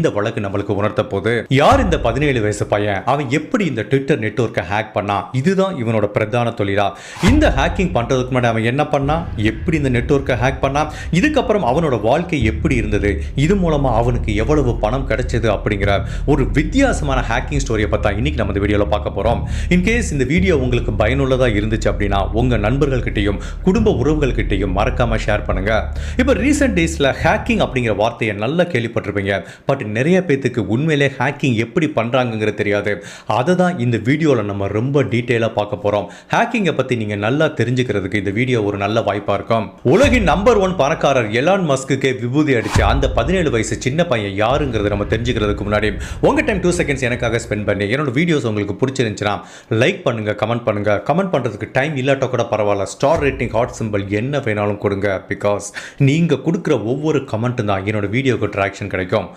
இந்த வழக்கு நம்மளுக்கு உணர்த்த போது யார் இந்த 17 வயசு பையன், அவன் எப்படி இந்த ட்விட்டர் நெட்வொர்க்கை ஹேக் பண்ணா, இதுதான் இவனோட பிரதான தொழிலா. இந்த ஹேக்கிங் பண்றதுக்கு முன்னாடி அவன் என்ன பண்ணா, எப்படி இந்த நெட்வொர்க்கை ஹேக் பண்ணா, இதுக்கப்புறம் அவனோட வாழ்க்கை எப்படி இருந்தது, இது மூலமா அவனுக்கு எவ்வளவு பணம் கிடைச்சது அப்படிங்கிற ஒரு வித்தியாசமான ஹேக்கிங் ஸ்டோரியை பற்றி இன்னைக்கு நம்ம இந்த வீடியோவில் பார்க்க போகிறோம். இன்கேஸ் இந்த வீடியோ உங்களுக்கு பயனுள்ளதாக இருந்துச்சு அப்படின்னா உங்கள் நண்பர்கள்கிட்டையும் குடும்ப உறவுகள்கிட்டையும் மறக்காம ஷேர் பண்ணுங்க. இப்போ ரீசெண்ட் டேஸில் ஹேக்கிங் அப்படிங்கிற வார்த்தையை நல்லா கேள்விப்பட்டிருப்பீங்க. பட் நிறைய பேத்துக்கு உண்மையிலே ஹேக்கிங் எப்படி பண்ணுறாங்கிறது தெரியாது. அதை தான் இந்த வீடியோவில் நம்ம ரொம்ப டீட்டெயிலாக பார்க்க போகிறோம். ஹேக்கிங்கை பற்றி நீங்கள் நல்லா தெரிஞ்சுக்கிறதுக்கு இந்த வீடியோ ஒரு நல்ல வாய்ப்பாக இருக்கும். உலகின் நம்பர் 1 பணக்காரர் எலான் மஸ்குக்கே விபூதி அடிச்சு அந்த 17 வயசு சின்ன பையன் யாருங்கிறத நம்ம தெரிஞ்சுக்கிறதுக்கு முன்னாடி உங்கள் டைம் 2 செகண்ட்ஸ் எனக்காக ஸ்பெண்ட் பண்ணி என்னோட வீடியோஸ் உங்களுக்கு பிடிச்சிருந்துச்சுன்னா லைக் பண்ணுங்கள், கமெண்ட் பண்ணுங்கள். கமெண்ட் பண்ணுறதுக்கு டைம் இல்லாட்ட கூட பரவாயில்ல, ஸ்டார் ரேட்டிங், ஹார்ட் சிம்பிள் என்ன வேணாலும் கொடுங்க. பிகாஸ் நீங்கள் கொடுக்குற ஒவ்வொரு கமெண்ட்டும் தான் என்னோட வீடியோக்கு ட்ராக்ஷன் கிடைக்கும்.